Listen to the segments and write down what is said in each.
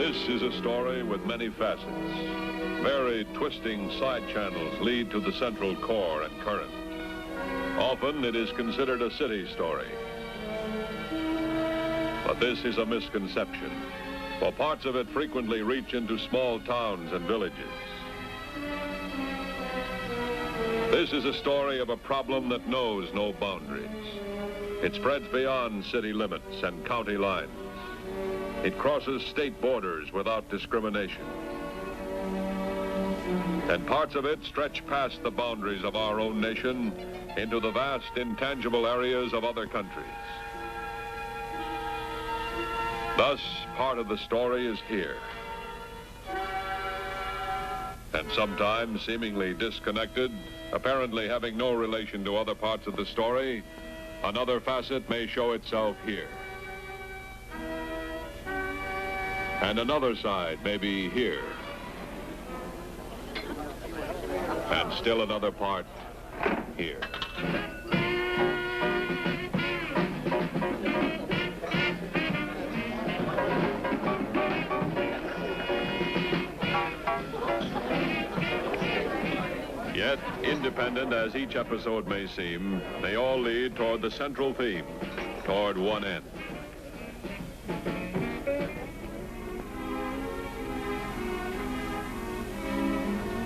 This is a story with many facets. Varied, twisting side channels lead to the central core and current. Often it is considered a city story. But this is a misconception, for parts of it frequently reach into small towns and villages. This is a story of a problem that knows no boundaries. It spreads beyond city limits and county lines. It crosses state borders without discrimination. And parts of it stretch past the boundaries of our own nation into the vast, intangible areas of other countries. Thus, part of the story is here. And sometimes seemingly disconnected, apparently having no relation to other parts of the story, another facet may show itself here. And another side may be here. And still another part here. Yet, independent as each episode may seem, they all lead toward the central theme, toward one end.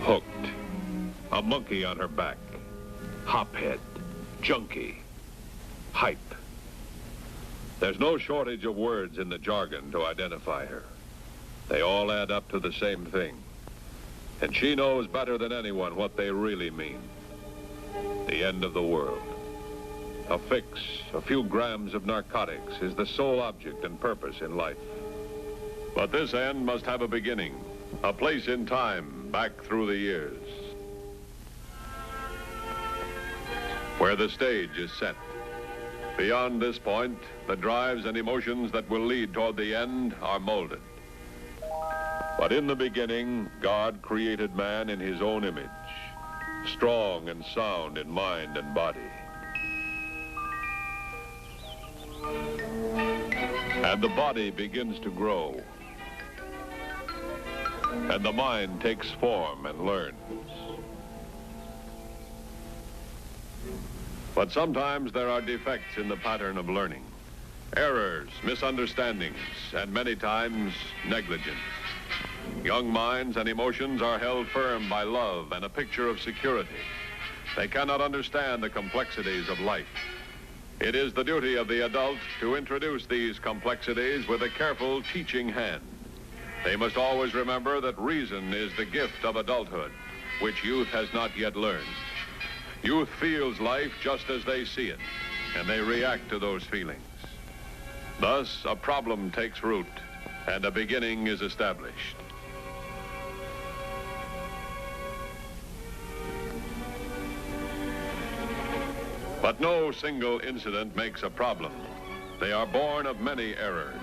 Hooked. A monkey on her back. Hophead. Junkie. Hype. There's no shortage of words in the jargon to identify her. They all add up to the same thing. And she knows better than anyone what they really mean. The end of the world. A fix, a few grams of narcotics is the sole object and purpose in life. But this end must have a beginning, a place in time back through the years, where the stage is set. Beyond this point, the drives and emotions that will lead toward the end are molded. But in the beginning, God created man in his own image, strong and sound in mind and body. And the body begins to grow. And the mind takes form and learns. But sometimes there are defects in the pattern of learning. Errors, misunderstandings, and many times negligence. Young minds and emotions are held firm by love and a picture of security. They cannot understand the complexities of life. It is the duty of the adult to introduce these complexities with a careful teaching hand. They must always remember that reason is the gift of adulthood, which youth has not yet learned. Youth feels life just as they see it, and they react to those feelings. Thus, a problem takes root, and a beginning is established. But no single incident makes a problem. They are born of many errors.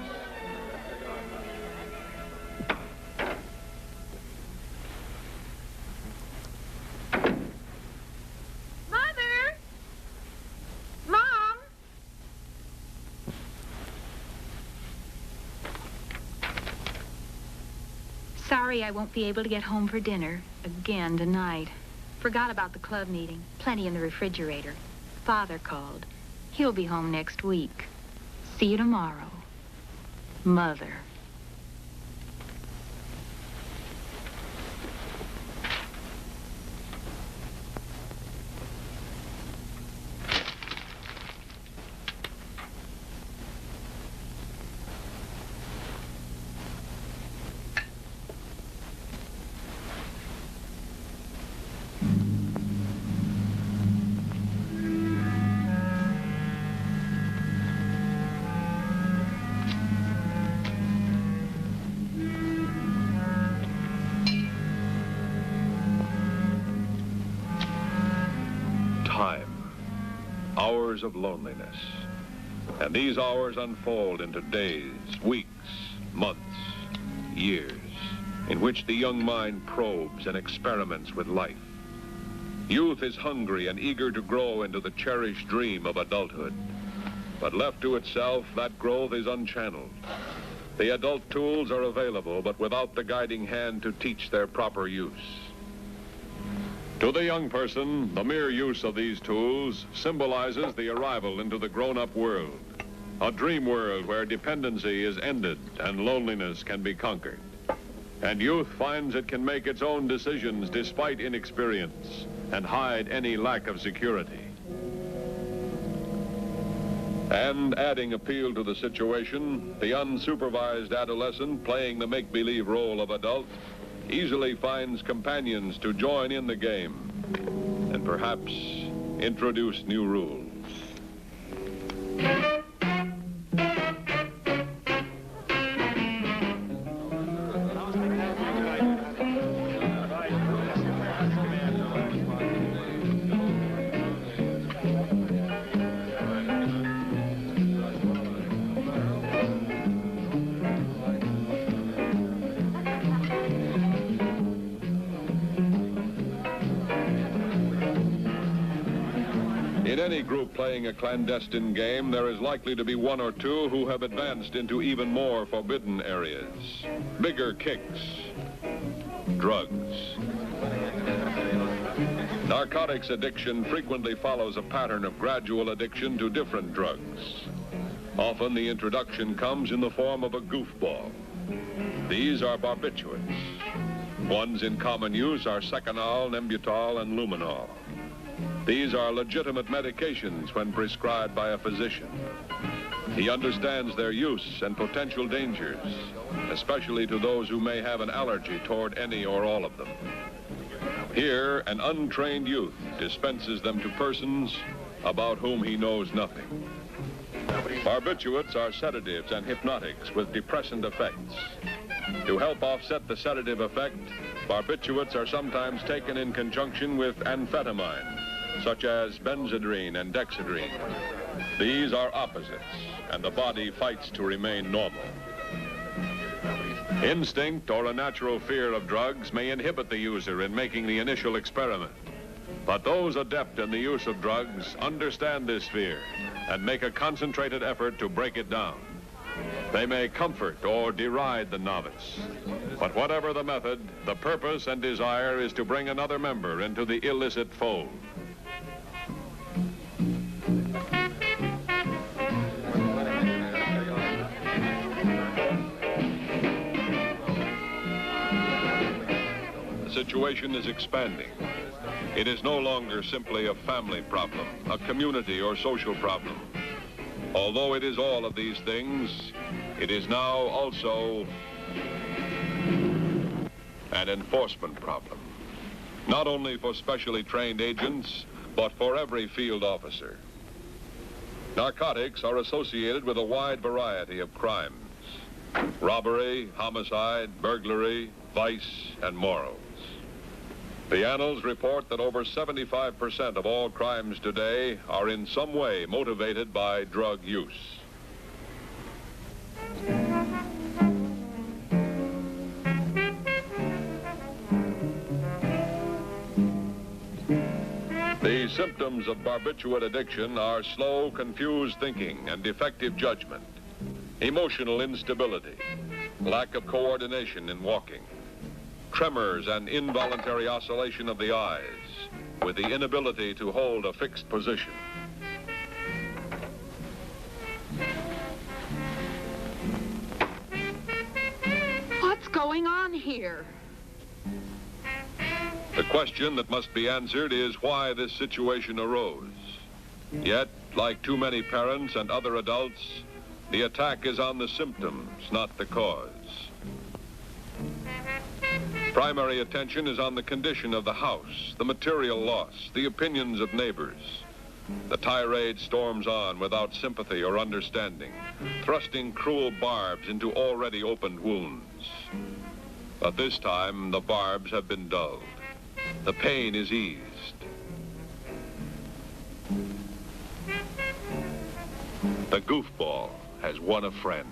Mother! Mom! Sorry I won't be able to get home for dinner again tonight. Forgot about the club meeting. Plenty in the refrigerator. Father called. He'll be home next week. See you tomorrow. Mother. Hours of loneliness. And these hours unfold into days, weeks, months, years, in which the young mind probes and experiments with life. Youth is hungry and eager to grow into the cherished dream of adulthood. But left to itself, that growth is unchanneled. The adult tools are available, but without the guiding hand to teach their proper use. To the young person, the mere use of these tools symbolizes the arrival into the grown-up world, a dream world where dependency is ended and loneliness can be conquered. And youth finds it can make its own decisions despite inexperience and hide any lack of security. And adding appeal to the situation, the unsupervised adolescent playing the make-believe role of adult easily finds companions to join in the game and perhaps introduce new rules. In any group playing a clandestine game, there is likely to be one or two who have advanced into even more forbidden areas. Bigger kicks. Drugs. Narcotics addiction frequently follows a pattern of gradual addiction to different drugs. Often the introduction comes in the form of a goofball. These are barbiturates. Ones in common use are seconal, nembutal, and luminol. These are legitimate medications when prescribed by a physician. He understands their use and potential dangers, especially to those who may have an allergy toward any or all of them. Here, an untrained youth dispenses them to persons about whom he knows nothing. Barbiturates are sedatives and hypnotics with depressant effects. To help offset the sedative effect, barbiturates are sometimes taken in conjunction with amphetamine, such as benzodrine and dexedrine. These are opposites, and the body fights to remain normal. Instinct or a natural fear of drugs may inhibit the user in making the initial experiment. But those adept in the use of drugs understand this fear and make a concentrated effort to break it down. They may comfort or deride the novice. But whatever the method, the purpose and desire is to bring another member into the illicit fold. The situation is expanding. It is no longer simply a family problem, a community or social problem. Although it is all of these things, it is now also an enforcement problem. Not only for specially trained agents, but for every field officer. Narcotics are associated with a wide variety of crimes: robbery, homicide, burglary, vice, and morals. The annals report that over 75% of all crimes today are in some way motivated by drug use. The symptoms of barbiturate addiction are slow, confused thinking and defective judgment, emotional instability, lack of coordination in walking, tremors and involuntary oscillation of the eyes, with the inability to hold a fixed position. What's going on here? The question that must be answered is why this situation arose. Yet, like too many parents and other adults, the attack is on the symptoms, not the cause. Primary attention is on the condition of the house, the material loss, the opinions of neighbors. The tirade storms on without sympathy or understanding, thrusting cruel barbs into already opened wounds. But this time, the barbs have been dulled. The pain is eased. The goofball has won a friend.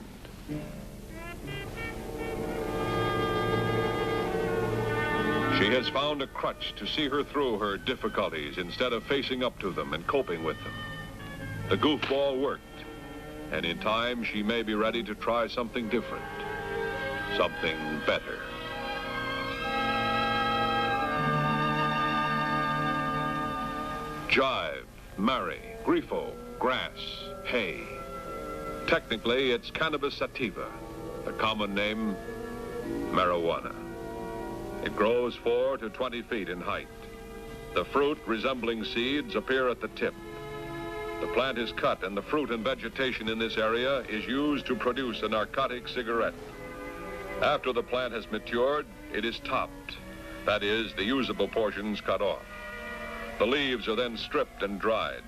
She has found a crutch to see her through her difficulties instead of facing up to them and coping with them. The goofball worked. and in time she may be ready to try something different, something better. Jive, marry, grifo, grass, hay. Technically, it's cannabis sativa, the common name, marijuana. It grows 4 to 20 feet in height. The fruit, resembling seeds, appear at the tip. The plant is cut, and the fruit and vegetation in this area is used to produce a narcotic cigarette. After the plant has matured, it is topped. That is, the usable portions cut off. The leaves are then stripped and dried.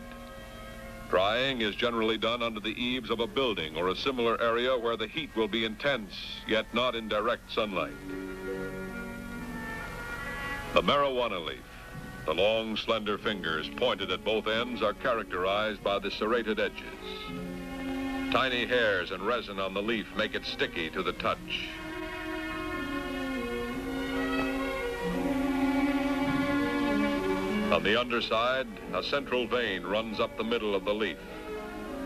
Drying is generally done under the eaves of a building or a similar area where the heat will be intense, yet not in direct sunlight. The marijuana leaf, the long, slender fingers pointed at both ends, are characterized by the serrated edges. Tiny hairs and resin on the leaf make it sticky to the touch. On the underside, a central vein runs up the middle of the leaf.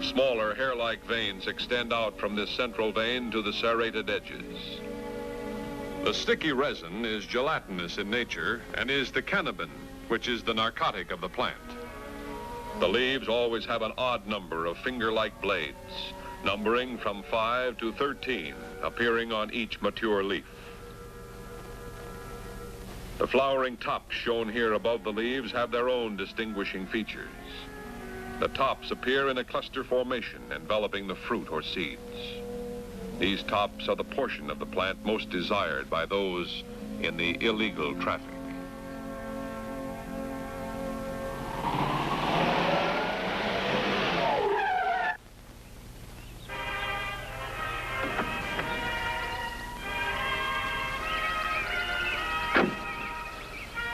Smaller hair-like veins extend out from this central vein to the serrated edges. The sticky resin is gelatinous in nature and is the cannabin, which is the narcotic of the plant. The leaves always have an odd number of finger-like blades, numbering from 5 to 13, appearing on each mature leaf. The flowering tops shown here above the leaves have their own distinguishing features. The tops appear in a cluster formation enveloping the fruit or seeds. These tops are the portion of the plant most desired by those in the illegal traffic.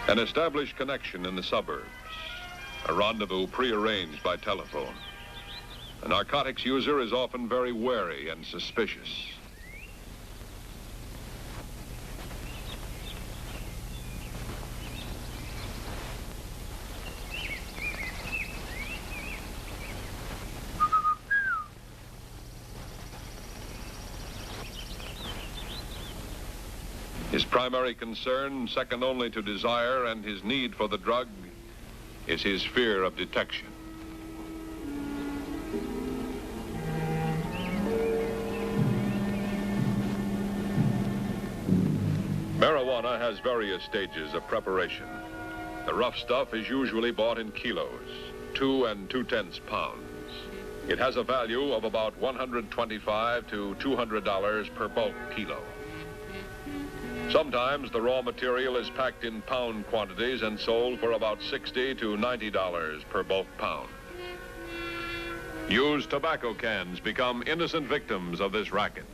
An established connection in the suburbs, a rendezvous prearranged by telephone. A narcotics user is often very wary and suspicious. His primary concern, second only to desire and his need for the drug, is his fear of detection. Marijuana has various stages of preparation. The rough stuff is usually bought in kilos, 2 2/10 pounds. It has a value of about $125 to $200 per bulk kilo. Sometimes the raw material is packed in pound quantities and sold for about $60 to $90 per bulk pound. Used tobacco cans become innocent victims of this racket.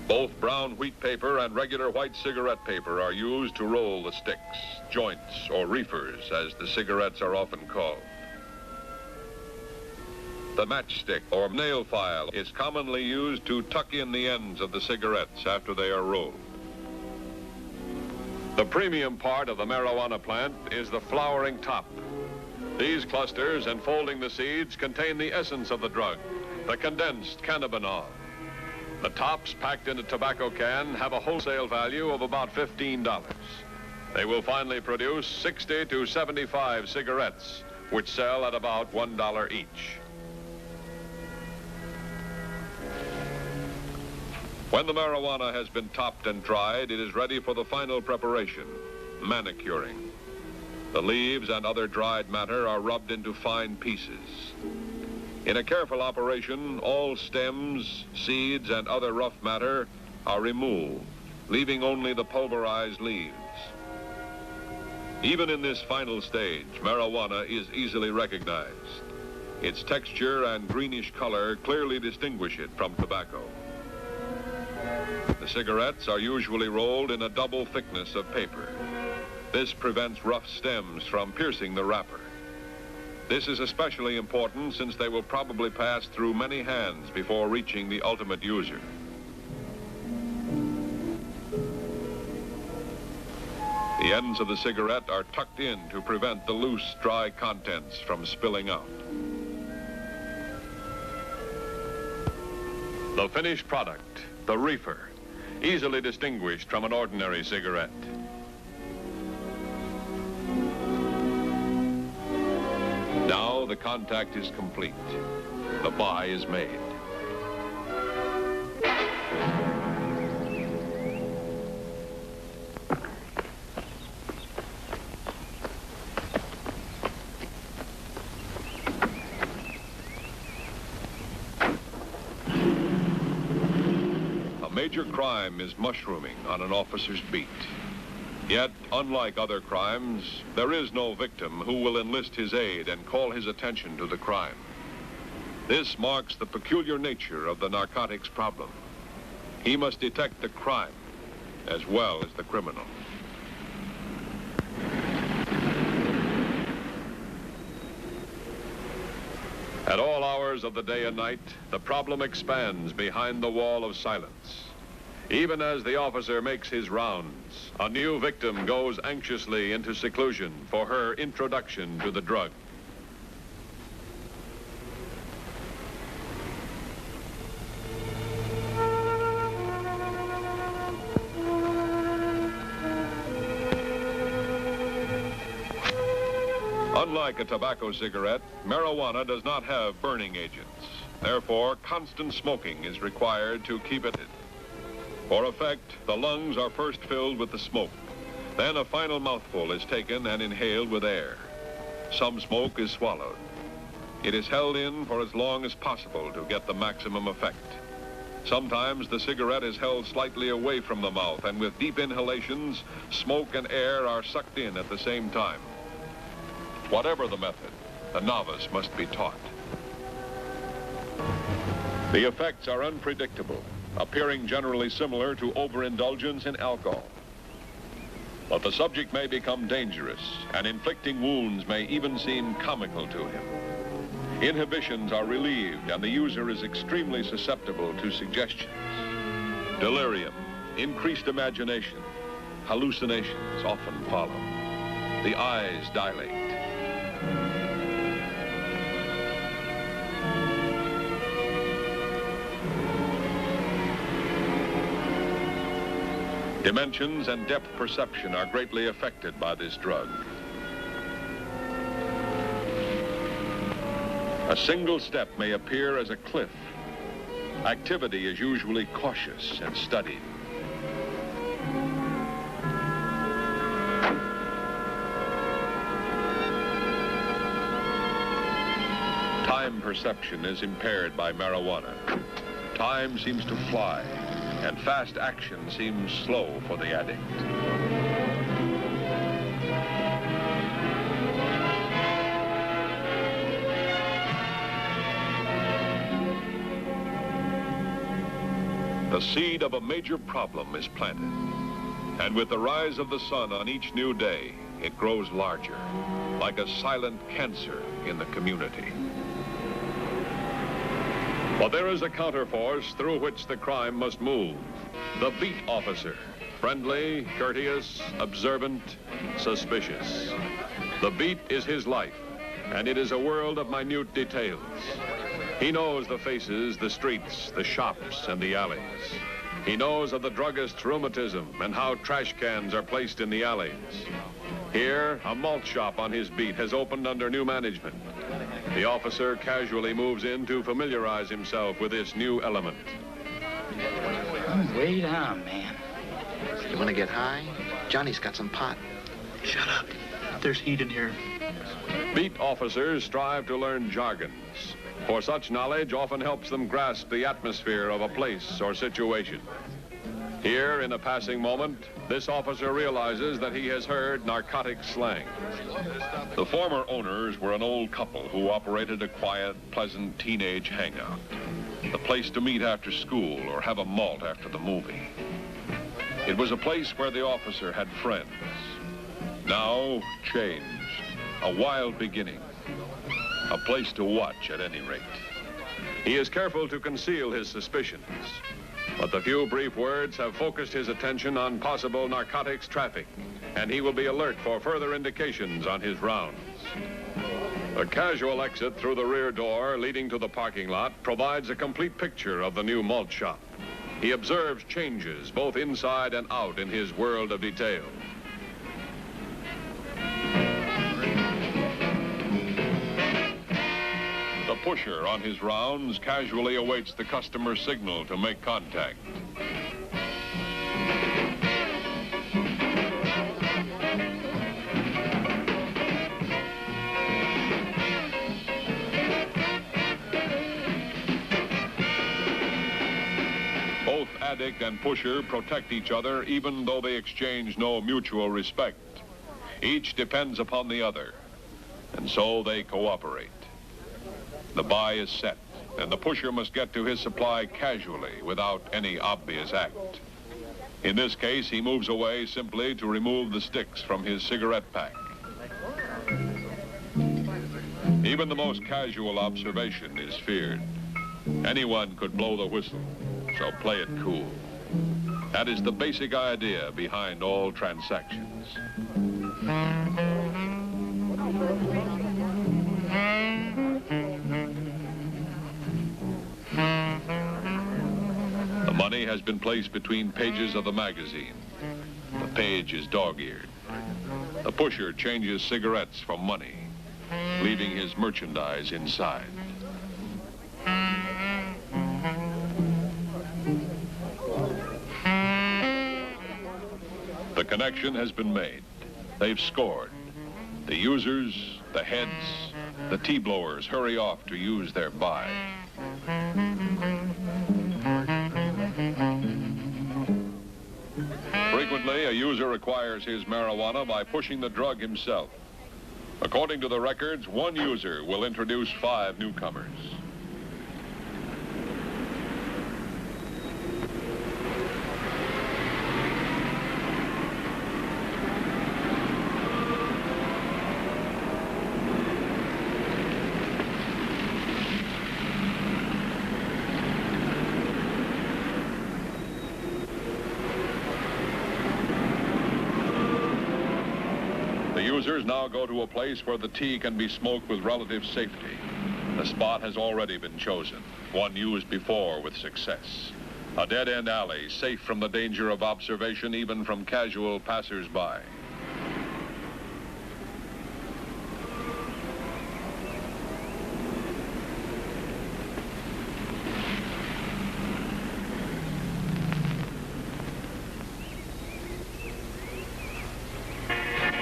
Both brown wheat paper and regular white cigarette paper are used to roll the sticks, joints, or reefers, as the cigarettes are often called. The matchstick or nail file is commonly used to tuck in the ends of the cigarettes after they are rolled. The premium part of the marijuana plant is the flowering top. These clusters enfolding the seeds contain the essence of the drug, the condensed cannabinol. The tops packed in a tobacco can have a wholesale value of about $15. They will finally produce 60 to 75 cigarettes, which sell at about $1 each. When the marijuana has been topped and dried, it is ready for the final preparation, manicuring. The leaves and other dried matter are rubbed into fine pieces. In a careful operation, all stems, seeds, and other rough matter are removed, leaving only the pulverized leaves. Even in this final stage, marijuana is easily recognized. Its texture and greenish color clearly distinguish it from tobacco. The cigarettes are usually rolled in a double thickness of paper. This prevents rough stems from piercing the wrapper. This is especially important since they will probably pass through many hands before reaching the ultimate user. The ends of the cigarette are tucked in to prevent the loose, dry contents from spilling out. The finished product, the reefer, easily distinguished from an ordinary cigarette. Now the contact is complete. The buy is made. A major crime is mushrooming on an officer's beat. Yet, unlike other crimes, there is no victim who will enlist his aid and call his attention to the crime. This marks the peculiar nature of the narcotics problem. He must detect the crime as well as the criminal. At all hours of the day and night, the problem expands behind the wall of silence. Even as the officer makes his rounds, a new victim goes anxiously into seclusion for her introduction to the drug. Unlike a tobacco cigarette, marijuana does not have burning agents. Therefore, constant smoking is required to keep it. For effect, the lungs are first filled with the smoke. Then a final mouthful is taken and inhaled with air. Some smoke is swallowed. It is held in for as long as possible to get the maximum effect. Sometimes the cigarette is held slightly away from the mouth, and with deep inhalations, smoke and air are sucked in at the same time. Whatever the method, the novice must be taught. The effects are unpredictable, appearing generally similar to overindulgence in alcohol. But the subject may become dangerous, and inflicting wounds may even seem comical to him. Inhibitions are relieved, and the user is extremely susceptible to suggestions. Delirium, increased imagination, hallucinations often follow. The eyes dilate. Dimensions and depth perception are greatly affected by this drug. A single step may appear as a cliff. Activity is usually cautious and studied. Time perception is impaired by marijuana. Time seems to fly, and fast action seems slow for the addict. The seed of a major problem is planted, and with the rise of the sun on each new day, it grows larger, like a silent cancer in the community. But there is a counterforce through which the crime must move. The beat officer, friendly, courteous, observant, suspicious. The beat is his life, and it is a world of minute details. He knows the faces, the streets, the shops, and the alleys. He knows of the druggist's rheumatism and how trash cans are placed in the alleys. Here, a malt shop on his beat has opened under new management. The officer casually moves in to familiarize himself with this new element. Way down, man. You want to get high? Johnny's got some pot. Shut up. There's heat in here. Beat officers strive to learn jargons, for such knowledge often helps them grasp the atmosphere of a place or situation. Here, in a passing moment, this officer realizes that he has heard narcotic slang. The former owners were an old couple who operated a quiet, pleasant teenage hangout, the place to meet after school or have a malt after the movie. It was a place where the officer had friends. Now, changed, a wild beginning, a place to watch at any rate. He is careful to conceal his suspicions, but the few brief words have focused his attention on possible narcotics traffic, and he will be alert for further indications on his rounds. A casual exit through the rear door leading to the parking lot provides a complete picture of the new malt shop. He observes changes both inside and out in his world of detail. The pusher on his rounds casually awaits the customer's signal to make contact. Both addict and pusher protect each other even though they exchange no mutual respect. Each depends upon the other, and so they cooperate. The buy is set, and the pusher must get to his supply casually without any obvious act. In this case, he moves away simply to remove the sticks from his cigarette pack. Even the most casual observation is feared. Anyone could blow the whistle, so play it cool. That is the basic idea behind all transactions. The money has been placed between pages of the magazine. The page is dog-eared. The pusher changes cigarettes for money, leaving his merchandise inside. The connection has been made. They've scored. The users, the heads, the tea-blowers hurry off to use their buy. Frequently, a user acquires his marijuana by pushing the drug himself. According to the records, one user will introduce 5 newcomers. Users now go to a place where the tea can be smoked with relative safety. The spot has already been chosen, one used before with success. A dead-end alley, safe from the danger of observation even from casual passers-by.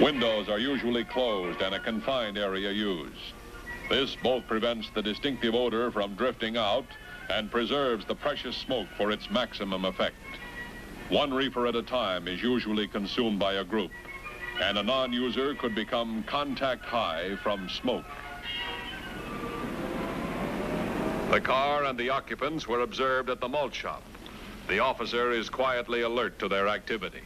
Windows are usually closed and a confined area used. This both prevents the distinctive odor from drifting out and preserves the precious smoke for its maximum effect. One reefer at a time is usually consumed by a group, and a non-user could become contact high from smoke. The car and the occupants were observed at the malt shop. The officer is quietly alert to their activity.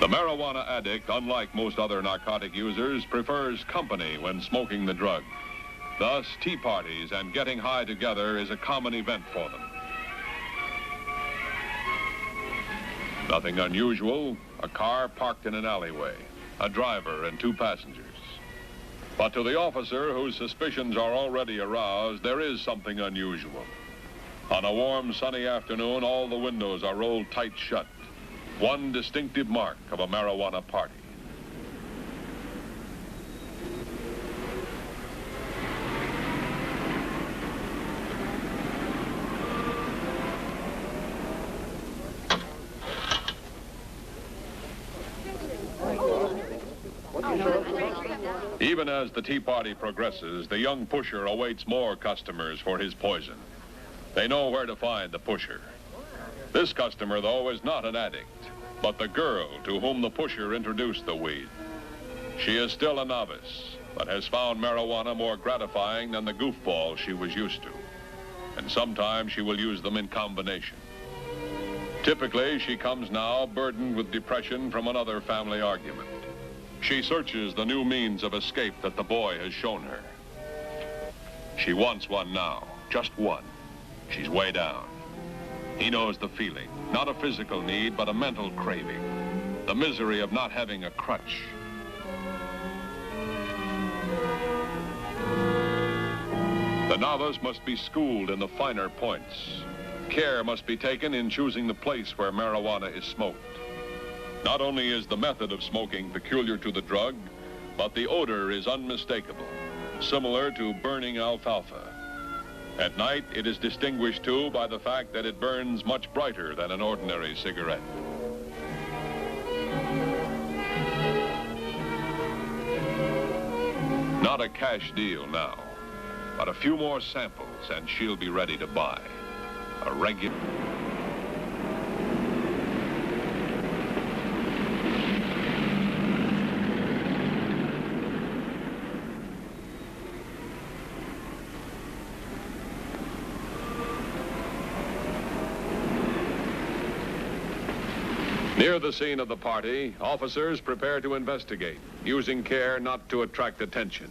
The marijuana addict, unlike most other narcotic users, prefers company when smoking the drug. Thus, tea parties and getting high together is a common event for them. Nothing unusual, a car parked in an alleyway, a driver and 2 passengers. But to the officer, whose suspicions are already aroused, there is something unusual. On a warm, sunny afternoon, all the windows are rolled tight shut. One distinctive mark of a marijuana party. Even as the tea party progresses, the young pusher awaits more customers for his poison. They know where to find the pusher. This customer, though, is not an addict, but the girl to whom the pusher introduced the weed. She is still a novice, but has found marijuana more gratifying than the goofball she was used to. And sometimes she will use them in combination. Typically, she comes now burdened with depression from another family argument. She searches the new means of escape that the boy has shown her. She wants one now, just one. She's way down. He knows the feeling, not a physical need, but a mental craving. The misery of not having a crutch. The novice must be schooled in the finer points. Care must be taken in choosing the place where marijuana is smoked. Not only is the method of smoking peculiar to the drug, but the odor is unmistakable, similar to burning alfalfa. At night, it is distinguished, too, by the fact that it burns much brighter than an ordinary cigarette. Not a cash deal now, but a few more samples and she'll be ready to buy. A regular... Near the scene of the party, officers prepare to investigate, using care not to attract attention.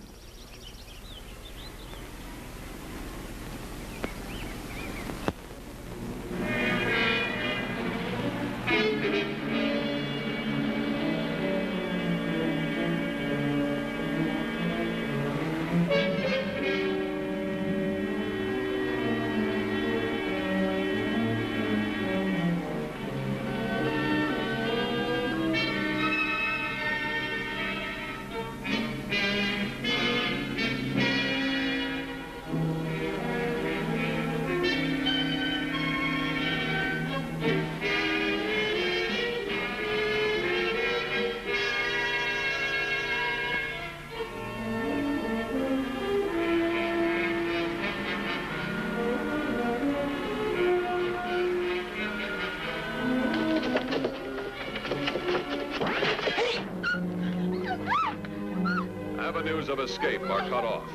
Avenues of escape are cut off.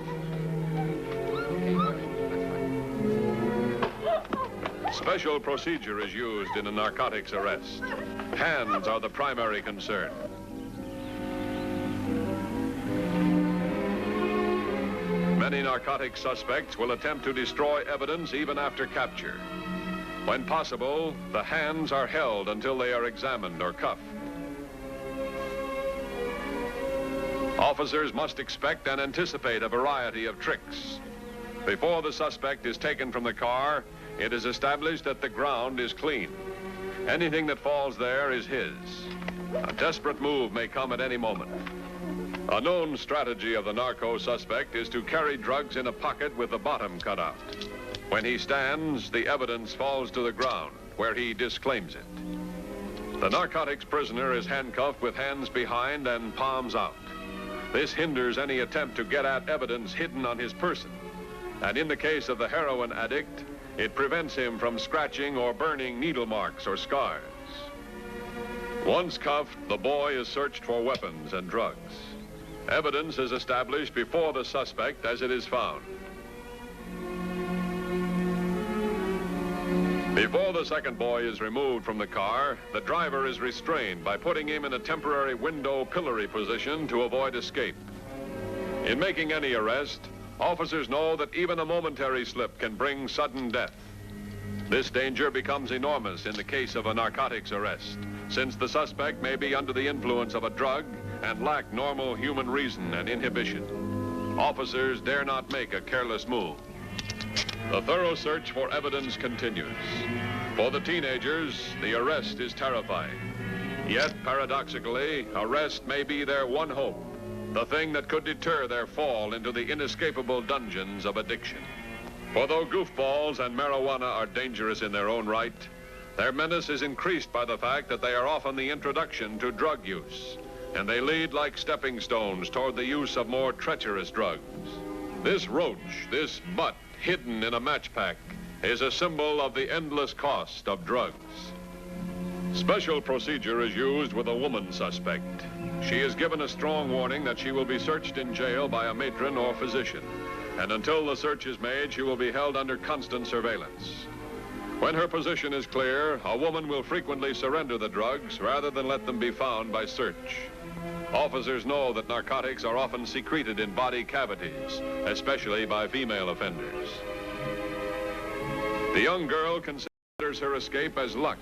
Special procedure is used in a narcotics arrest. Hands are the primary concern. Many narcotic suspects will attempt to destroy evidence even after capture. When possible, the hands are held until they are examined or cuffed. Officers must expect and anticipate a variety of tricks. Before the suspect is taken from the car, it is established that the ground is clean. Anything that falls there is his. A desperate move may come at any moment. A known strategy of the narco suspect is to carry drugs in a pocket with the bottom cut out. When he stands, the evidence falls to the ground, where he disclaims it. The narcotics prisoner is handcuffed with hands behind and palms out. This hinders any attempt to get at evidence hidden on his person. And in the case of the heroin addict, it prevents him from scratching or burning needle marks or scars. Once cuffed, the boy is searched for weapons and drugs. Evidence is established before the suspect as it is found. Before the second boy is removed from the car, the driver is restrained by putting him in a temporary window pillory position to avoid escape. In making any arrest, officers know that even a momentary slip can bring sudden death. This danger becomes enormous in the case of a narcotics arrest, since the suspect may be under the influence of a drug and lack normal human reason and inhibition. Officers dare not make a careless move. The thorough search for evidence continues. For the teenagers, the arrest is terrifying. Yet, paradoxically, arrest may be their one hope, the thing that could deter their fall into the inescapable dungeons of addiction. For though goofballs and marijuana are dangerous in their own right, their menace is increased by the fact that they are often the introduction to drug use, and they lead like stepping stones toward the use of more treacherous drugs. This roach, this butt, hidden in a match pack, is a symbol of the endless cost of drugs. Special procedure is used with a woman suspect. She is given a strong warning that she will be searched in jail by a matron or physician, and until the search is made, she will be held under constant surveillance. When her position is clear, a woman will frequently surrender the drugs rather than let them be found by search. Officers know that narcotics are often secreted in body cavities, especially by female offenders. The young girl considers her escape as luck,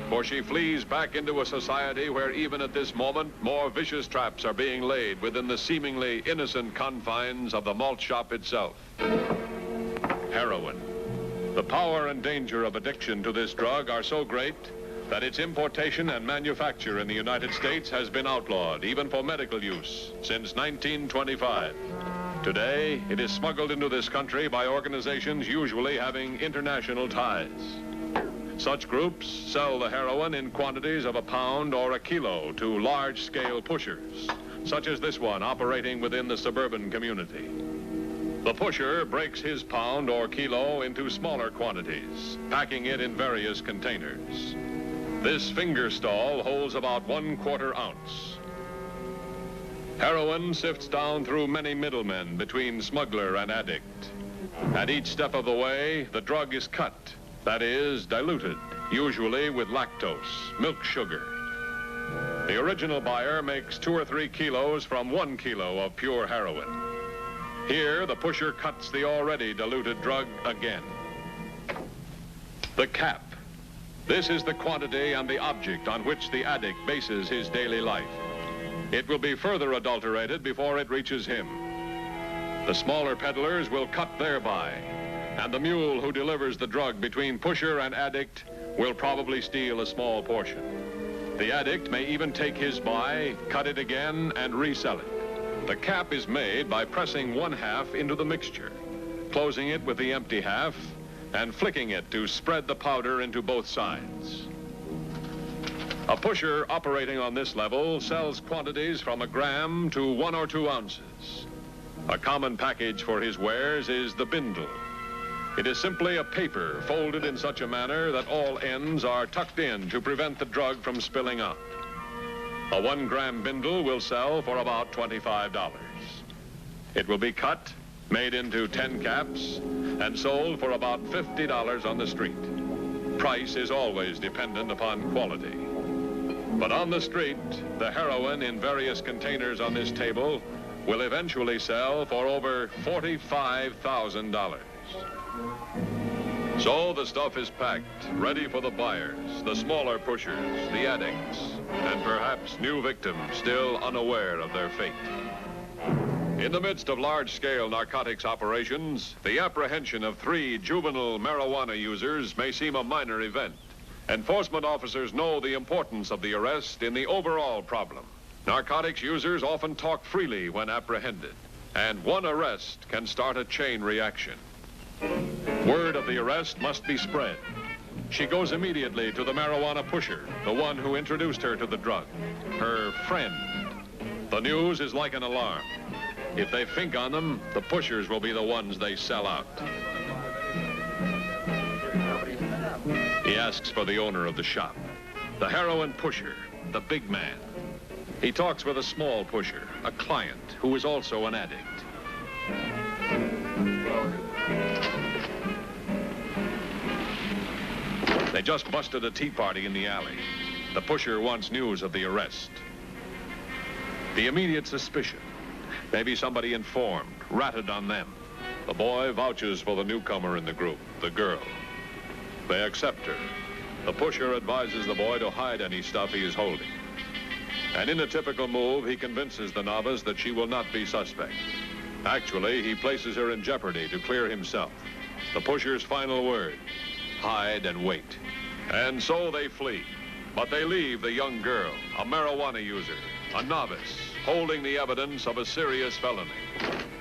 for she flees back into a society where even at this moment, more vicious traps are being laid within the seemingly innocent confines of the malt shop itself. Heroin. The power and danger of addiction to this drug are so great that its importation and manufacture in the United States has been outlawed, even for medical use, since 1925. Today, it is smuggled into this country by organizations usually having international ties. Such groups sell the heroin in quantities of a pound or a kilo to large-scale pushers, such as this one operating within the suburban community. The pusher breaks his pound or kilo into smaller quantities, packing it in various containers. This finger stall holds about 1/4 ounce. Heroin sifts down through many middlemen between smuggler and addict. At each step of the way, the drug is cut, that is, diluted, usually with lactose, milk sugar. The original buyer makes 2 or 3 kilos from 1 kilo of pure heroin. Here, the pusher cuts the already diluted drug again. The cap. This is the quantity and the object on which the addict bases his daily life. It will be further adulterated before it reaches him. The smaller peddlers will cut thereby, and the mule who delivers the drug between pusher and addict will probably steal a small portion. The addict may even take his buy, cut it again, and resell it. The cap is made by pressing 1/2 into the mixture, closing it with the empty half, and flicking it to spread the powder into both sides. A pusher operating on this level sells quantities from 1 gram to 1 or 2 ounces. A common package for his wares is the bindle. It is simply a paper folded in such a manner that all ends are tucked in to prevent the drug from spilling out. A 1 gram bindle will sell for about $25. It will be cut, made into 10 caps, and sold for about $50 on the street. Price is always dependent upon quality. But on the street, the heroin in various containers on this table will eventually sell for over $45,000. So the stuff is packed, ready for the buyers, the smaller pushers, the addicts, and perhaps new victims still unaware of their fate. In the midst of large-scale narcotics operations, the apprehension of 3 juvenile marijuana users may seem a minor event. Enforcement officers know the importance of the arrest in the overall problem. Narcotics users often talk freely when apprehended, and one arrest can start a chain reaction. Word of the arrest must be spread. She goes immediately to the marijuana pusher, the one who introduced her to the drug, her friend. The news is like an alarm. If they think on them, the pushers will be the ones they sell out. He asks for the owner of the shop, the heroin pusher, the big man. He talks with a small pusher, a client who is also an addict. They just busted a tea party in the alley. The pusher wants news of the arrest. The immediate suspicion. Maybe somebody informed, ratted on them. The boy vouches for the newcomer in the group, the girl. They accept her. The pusher advises the boy to hide any stuff he is holding. And in a typical move, he convinces the novice that she will not be suspect. Actually, he places her in jeopardy to clear himself. The pusher's final word, hide and wait. And so they flee. But they leave the young girl, a marijuana user, a novice, holding the evidence of a serious felony.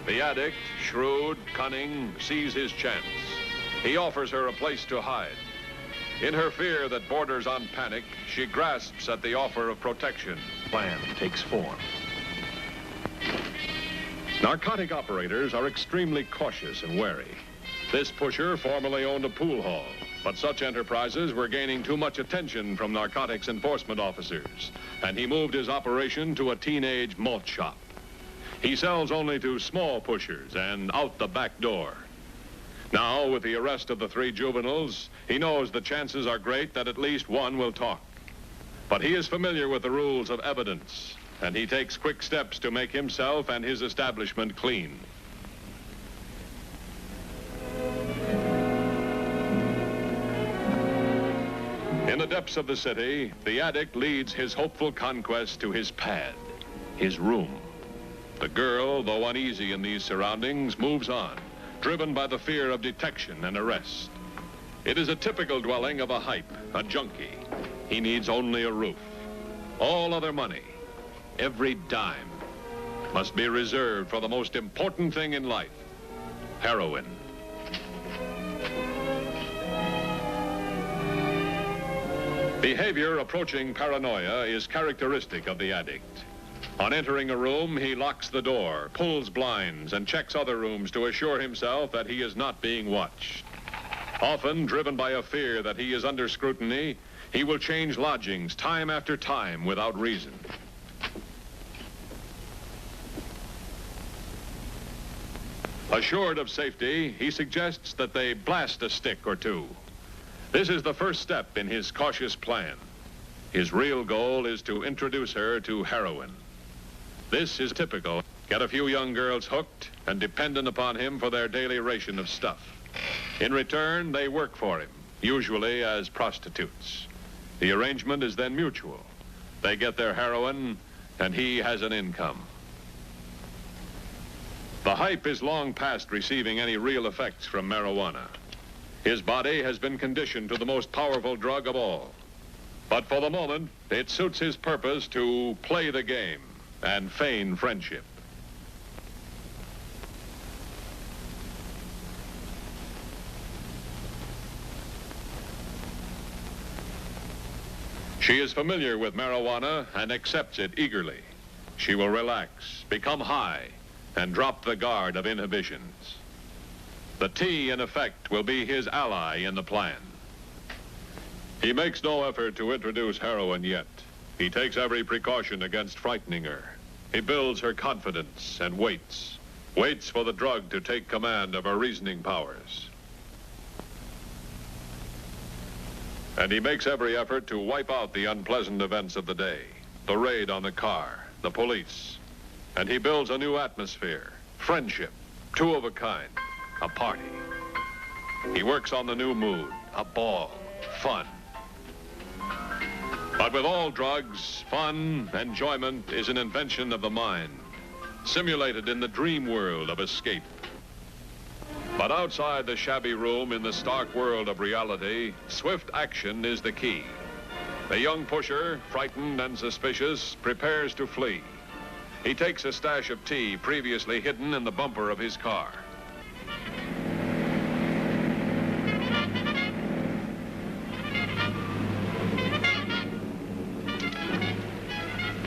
The addict, shrewd, cunning, sees his chance. He offers her a place to hide. In her fear that borders on panic, she grasps at the offer of protection. Plan takes form. Narcotic operators are extremely cautious and wary. This pusher formerly owned a pool hall, but such enterprises were gaining too much attention from narcotics enforcement officers, and he moved his operation to a teenage malt shop. He sells only to small pushers and out the back door. Now, with the arrest of the 3 juveniles, he knows the chances are great that at least one will talk. But he is familiar with the rules of evidence. and he takes quick steps to make himself and his establishment clean. In the depths of the city, the addict leads his hopeful conquest to his pad, his room. The girl, though uneasy in these surroundings, moves on, driven by the fear of detection and arrest. It is a typical dwelling of a hype, a junkie. He needs only a roof. All other money, every dime, must be reserved for the most important thing in life, heroin. Behavior approaching paranoia is characteristic of the addict. On entering a room, he locks the door, pulls blinds, and checks other rooms to assure himself that he is not being watched. Often, driven by a fear that he is under scrutiny, he will change lodgings time after time without reason. Assured of safety, he suggests that they blast a stick or two. This is the first step in his cautious plan. His real goal is to introduce her to heroin. This is typical. Get a few young girls hooked and dependent upon him for their daily ration of stuff. In return, they work for him, usually as prostitutes. The arrangement is then mutual. They get their heroin, and he has an income. The hype is long past receiving any real effects from marijuana. His body has been conditioned to the most powerful drug of all. But for the moment, it suits his purpose to play the game and feign friendship. She is familiar with marijuana and accepts it eagerly. She will relax, become high, and drop the guard of inhibitions. The tea, in effect, will be his ally in the plan. He makes no effort to introduce heroin yet. He takes every precaution against frightening her. He builds her confidence and waits for the drug to take command of her reasoning powers. And he makes every effort to wipe out the unpleasant events of the day, the raid on the car, the police. And he builds a new atmosphere, friendship, two of a kind. A party. He works on the new mood, a ball, fun. But with all drugs, fun, enjoyment is an invention of the mind, simulated in the dream world of escape. But outside the shabby room in the stark world of reality, swift action is the key. The young pusher, frightened and suspicious, prepares to flee. He takes a stash of tea previously hidden in the bumper of his car.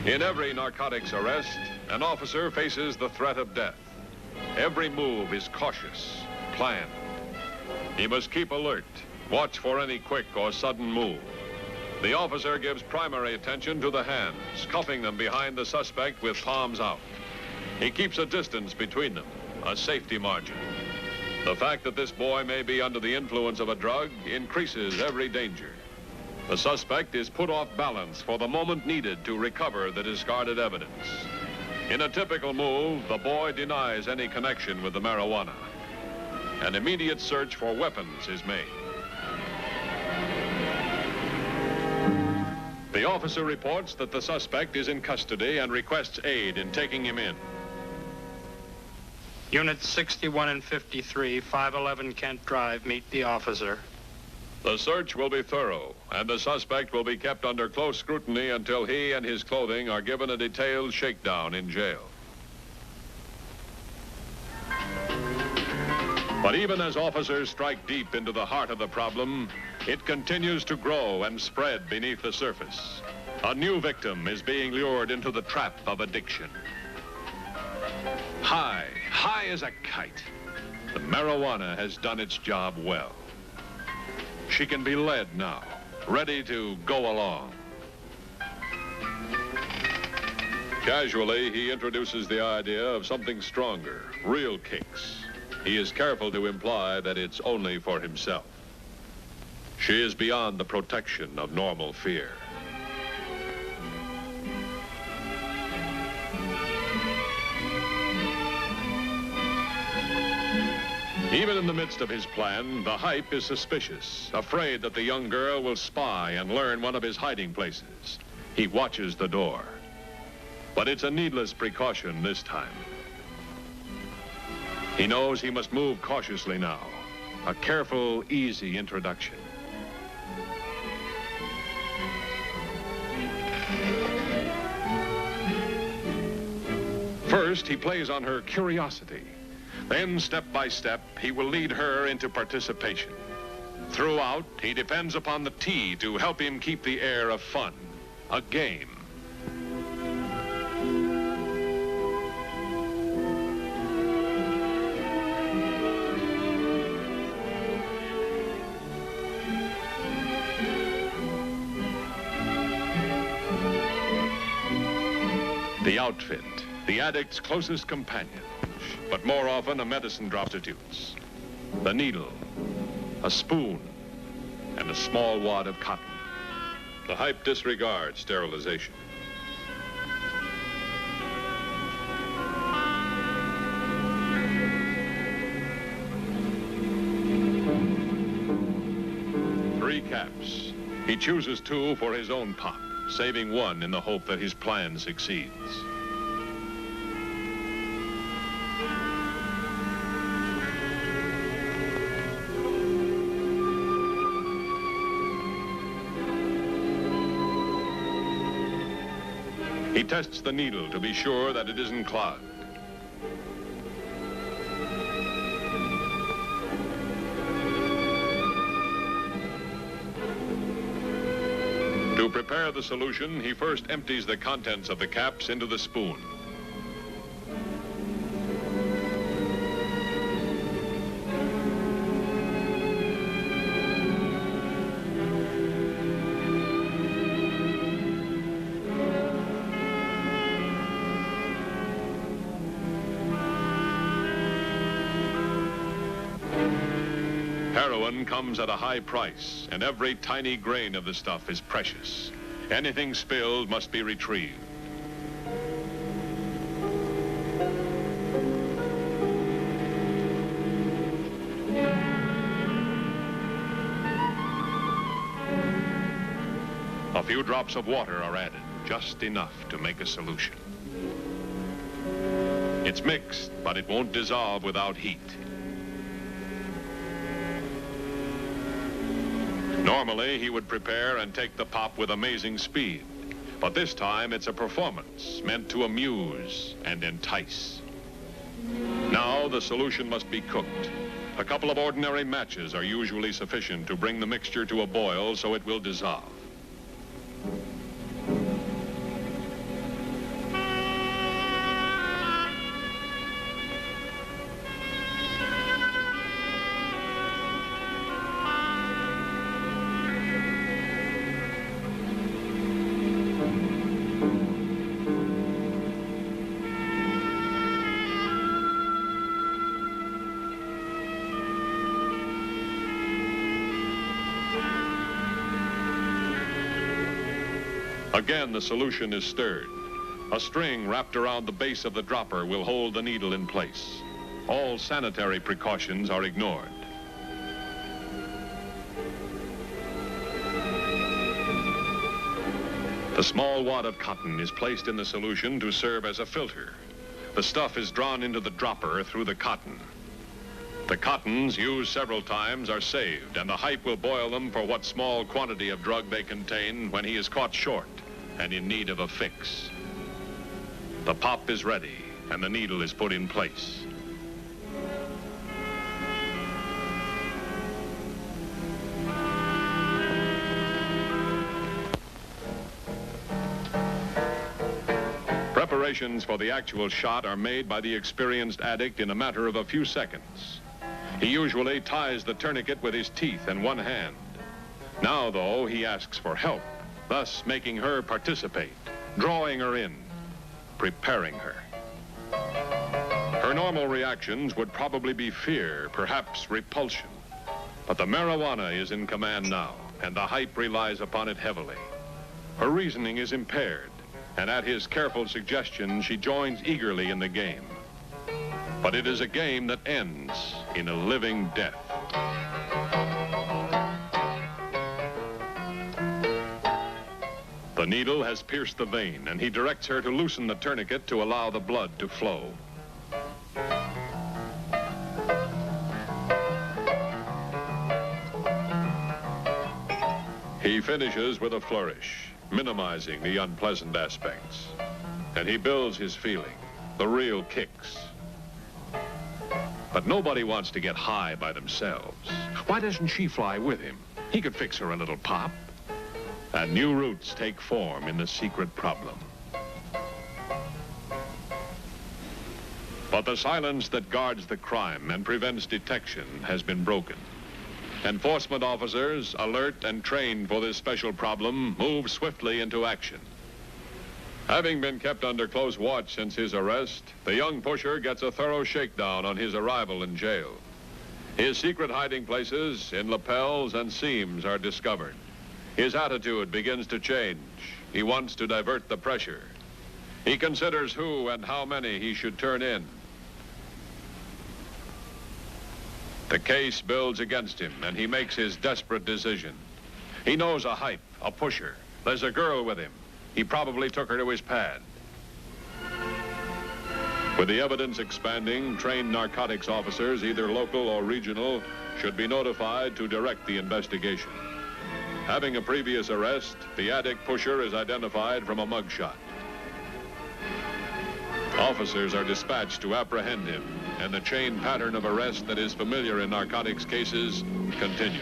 In every narcotics arrest, an officer faces the threat of death. Every move is cautious, planned. He must keep alert, watch for any quick or sudden move. The officer gives primary attention to the hands, cuffing them behind the suspect with palms out. He keeps a distance between them, a safety margin. The fact that this boy may be under the influence of a drug increases every danger. The suspect is put off balance for the moment needed to recover the discarded evidence. In a typical move, the boy denies any connection with the marijuana. An immediate search for weapons is made. The officer reports that the suspect is in custody and requests aid in taking him in. Units 61 and 53, 511 Kent Drive, meet the officer. The search will be thorough, and the suspect will be kept under close scrutiny until he and his clothing are given a detailed shakedown in jail. But even as officers strike deep into the heart of the problem, it continues to grow and spread beneath the surface. A new victim is being lured into the trap of addiction. High as a kite. The marijuana has done its job well. She can be led now, ready to go along. Casually, he introduces the idea of something stronger, real kicks. He is careful to imply that it's only for himself. She is beyond the protection of normal fear. Even in the midst of his plan, the hype is suspicious, afraid that the young girl will spy and learn one of his hiding places. He watches the door. But it's a needless precaution this time. He knows he must move cautiously now. A careful, easy introduction. First, he plays on her curiosity. Then, step by step, he will lead her into participation. Throughout, he depends upon the tea to help him keep the air of fun, a game. The outfit, the addict's closest companion, but more often a medicine prostitute's. The needle, a spoon, and a small wad of cotton. The hype disregards sterilization. Three caps. He chooses two for his own pop, saving one in the hope that his plan succeeds. He tests the needle to be sure that it isn't clogged. To prepare the solution, he first empties the contents of the caps into the spoon. Heroin comes at a high price, and every tiny grain of the stuff is precious. Anything spilled must be retrieved. A few drops of water are added, just enough to make a solution. It's mixed, but it won't dissolve without heat. Normally, he would prepare and take the pop with amazing speed. But this time, it's a performance meant to amuse and entice. Now, the solution must be cooked. A couple of ordinary matches are usually sufficient to bring the mixture to a boil so it will dissolve. Again, the solution is stirred. A string wrapped around the base of the dropper will hold the needle in place. All sanitary precautions are ignored. The small wad of cotton is placed in the solution to serve as a filter. The stuff is drawn into the dropper through the cotton. The cottons, used several times, are saved, and the hype will boil them for what small quantity of drug they contain when he is caught short and in need of a fix. The pop is ready, and the needle is put in place. Preparations for the actual shot are made by the experienced addict in a matter of a few seconds. He usually ties the tourniquet with his teeth in one hand. Now, though, he asks for help, thus making her participate, drawing her in, preparing her. Her normal reactions would probably be fear, perhaps repulsion. But the marijuana is in command now, and the hype relies upon it heavily. Her reasoning is impaired, and at his careful suggestion, she joins eagerly in the game. But it is a game that ends in a living death. The needle has pierced the vein, and he directs her to loosen the tourniquet to allow the blood to flow. He finishes with a flourish, minimizing the unpleasant aspects. And he builds his feeling, the real kicks. But nobody wants to get high by themselves. Why doesn't she fly with him? He could fix her a little pop. And new roots take form in the secret problem. But the silence that guards the crime and prevents detection has been broken. Enforcement officers, alert and trained for this special problem, move swiftly into action. Having been kept under close watch since his arrest, the young pusher gets a thorough shakedown on his arrival in jail. His secret hiding places in lapels and seams are discovered. His attitude begins to change. He wants to divert the pressure. He considers who and how many he should turn in. The case builds against him, and he makes his desperate decision. He knows a hype, a pusher. There's a girl with him. He probably took her to his pad. With the evidence expanding, trained narcotics officers, either local or regional, should be notified to direct the investigation. Having a previous arrest, the addict pusher is identified from a mugshot. Officers are dispatched to apprehend him, and the chain pattern of arrest that is familiar in narcotics cases continues.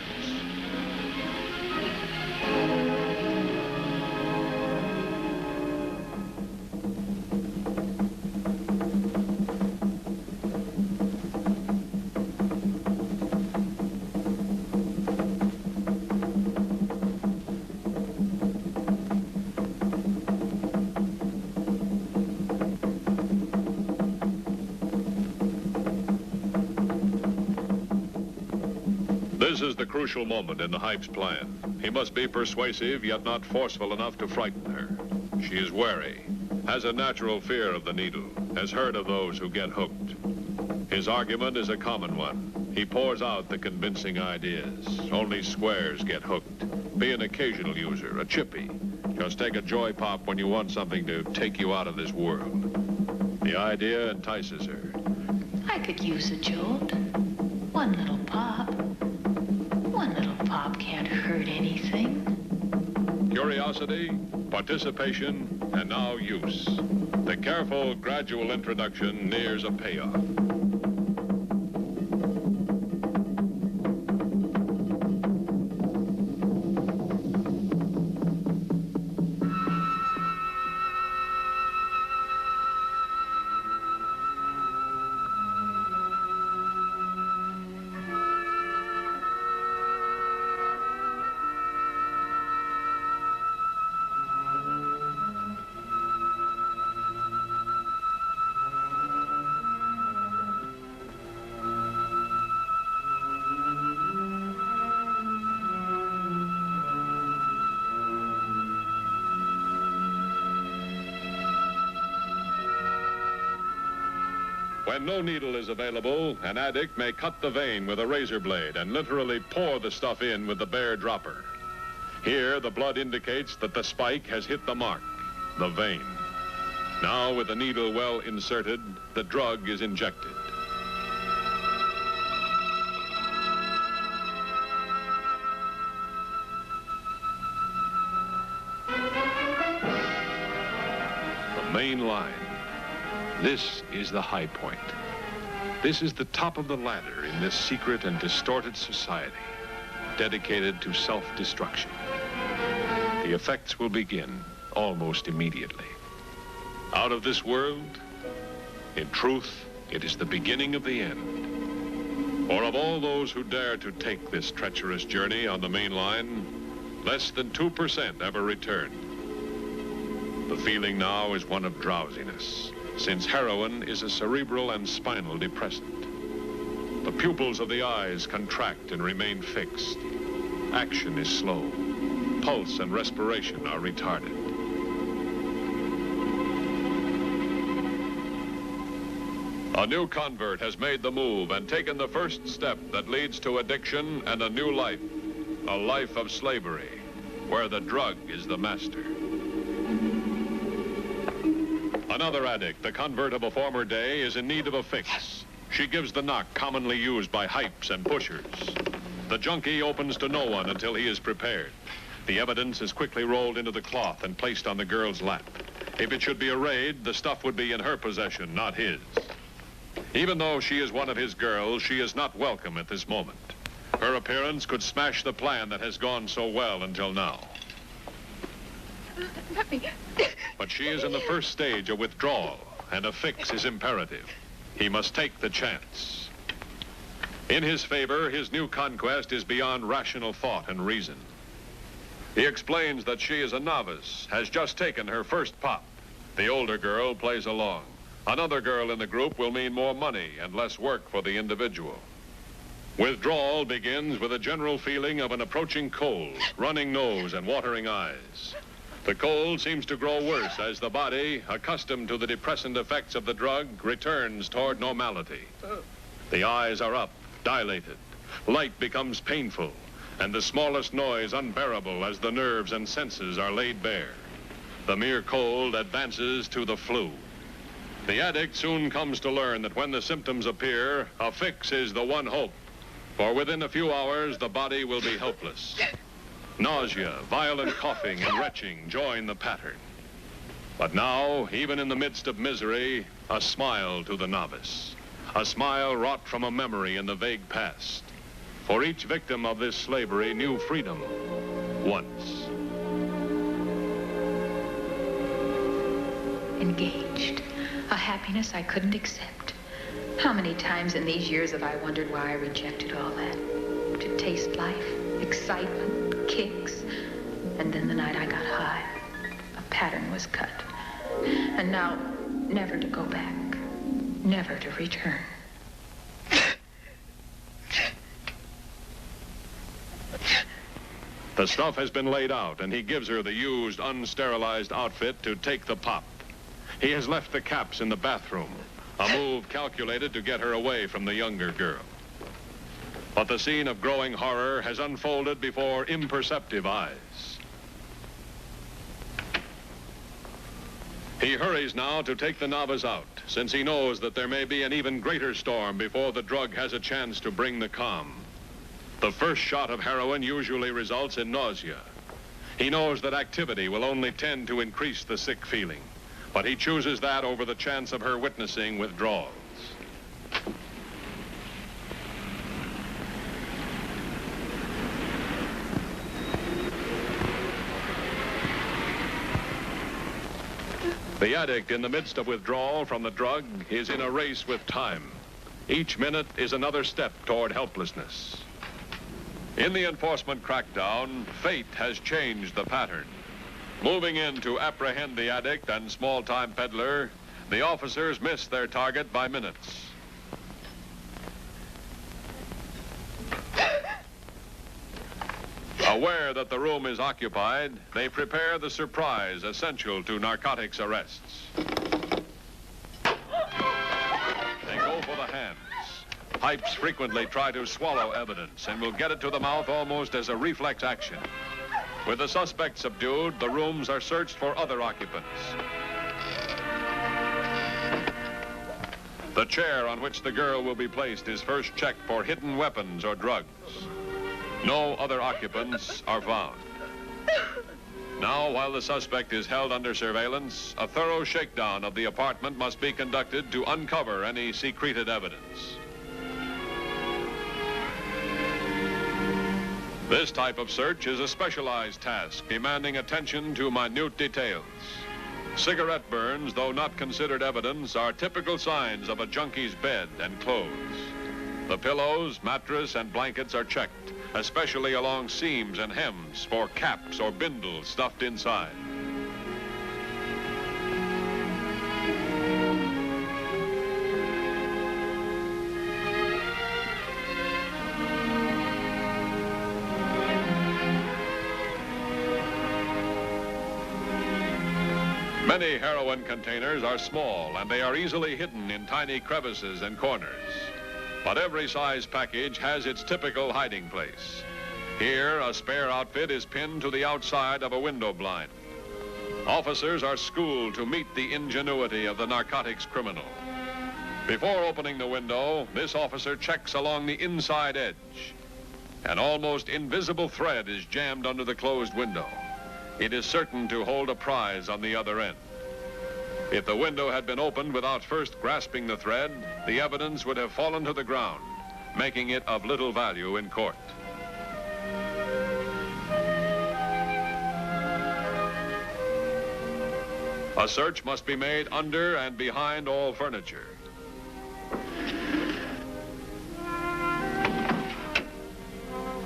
This is the crucial moment in the hype's plan. He must be persuasive, yet not forceful enough to frighten her. She is wary, has a natural fear of the needle, has heard of those who get hooked. His argument is a common one. He pours out the convincing ideas. Only squares get hooked. Be an occasional user, a chippy. Just take a joy pop when you want something to take you out of this world. The idea entices her. I could use a jolt. One little pop. One little pop can't hurt anything. Curiosity, participation, and now use. The careful, gradual introduction nears a payoff. When no needle is available, an addict may cut the vein with a razor blade and literally pour the stuff in with the bare dropper. Here, the blood indicates that the spike has hit the mark, the vein. Now, with the needle well inserted, the drug is injected. The main line. This is the high point. This is the top of the ladder in this secret and distorted society, dedicated to self-destruction. The effects will begin almost immediately. Out of this world, in truth, it is the beginning of the end. For of all those who dare to take this treacherous journey on the main line, less than 2% ever return. The feeling now is one of drowsiness, since heroin is a cerebral and spinal depressant. The pupils of the eyes contract and remain fixed. Action is slow. Pulse and respiration are retarded. A new convert has made the move and taken the first step that leads to addiction and a new life. A life of slavery, where the drug is the master. Another addict, the convert of a former day, is in need of a fix. She gives the knock commonly used by hypes and pushers. The junkie opens to no one until he is prepared. The evidence is quickly rolled into the cloth and placed on the girl's lap. If it should be a raid, the stuff would be in her possession, not his. Even though she is one of his girls, she is not welcome at this moment. Her appearance could smash the plan that has gone so well until now. But she is in the first stage of withdrawal, and a fix is imperative. He must take the chance. In his favor, his new conquest is beyond rational thought and reason. He explains that she is a novice, has just taken her first pop. The older girl plays along. Another girl in the group will mean more money and less work for the individual. Withdrawal begins with a general feeling of an approaching cold, running nose and watering eyes. The cold seems to grow worse as the body, accustomed to the depressant effects of the drug, returns toward normality. The eyes are up, dilated. Light becomes painful, and the smallest noise unbearable as the nerves and senses are laid bare. The mere cold advances to the flu. The addict soon comes to learn that when the symptoms appear, a fix is the one hope, for within a few hours, the body will be helpless. Nausea, violent coughing, and retching join the pattern. But now, even in the midst of misery, a smile to the novice. A smile wrought from a memory in the vague past. For each victim of this slavery knew freedom once. Engaged. A happiness I couldn't accept. How many times in these years have I wondered why I rejected all that? To taste life, excitement, kicks. And then the night I got high, a pattern was cut. And now, never to go back. Never to return. The stuff has been laid out, and he gives her the used, unsterilized outfit to take the pop. He has left the caps in the bathroom, a move calculated to get her away from the younger girl. But the scene of growing horror has unfolded before imperceptive eyes. He hurries now to take the novice out, since he knows that there may be an even greater storm before the drug has a chance to bring the calm. The first shot of heroin usually results in nausea. He knows that activity will only tend to increase the sick feeling, but he chooses that over the chance of her witnessing withdrawals. The addict in the midst of withdrawal from the drug is in a race with time. Each minute is another step toward helplessness. In the enforcement crackdown, fate has changed the pattern. Moving in to apprehend the addict and small-time peddler, the officers miss their target by minutes. Aware that the room is occupied, they prepare the surprise essential to narcotics arrests. They go for the hands. Pipes frequently try to swallow evidence and will get it to the mouth almost as a reflex action. With the suspect subdued, the rooms are searched for other occupants. The chair on which the girl will be placed is first checked for hidden weapons or drugs. No other occupants are found. Now, while the suspect is held under surveillance, a thorough shakedown of the apartment must be conducted to uncover any secreted evidence. This type of search is a specialized task, demanding attention to minute details. Cigarette burns, though not considered evidence, are typical signs of a junkie's bed and clothes. The pillows, mattress, and blankets are checked, especially along seams and hems for caps or bindles stuffed inside. Many heroin containers are small, and they are easily hidden in tiny crevices and corners. But every size package has its typical hiding place. Here, a spare outfit is pinned to the outside of a window blind. Officers are schooled to meet the ingenuity of the narcotics criminal. Before opening the window, this officer checks along the inside edge. An almost invisible thread is jammed under the closed window. It is certain to hold a prize on the other end. If the window had been opened without first grasping the thread, the evidence would have fallen to the ground, making it of little value in court. A search must be made under and behind all furniture.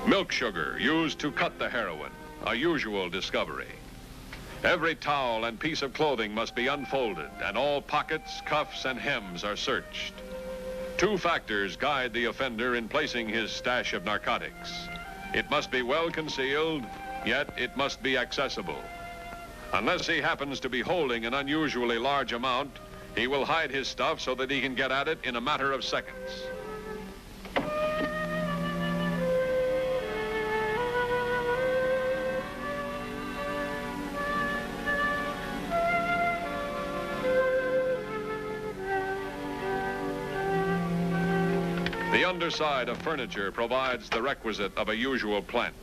Milk sugar used to cut the heroin, a usual discovery. Every towel and piece of clothing must be unfolded, and all pockets, cuffs, and hems are searched. Two factors guide the offender in placing his stash of narcotics. It must be well concealed, yet it must be accessible. Unless he happens to be holding an unusually large amount, he will hide his stuff so that he can get at it in a matter of seconds. The underside of furniture provides the requisite of a usual plant.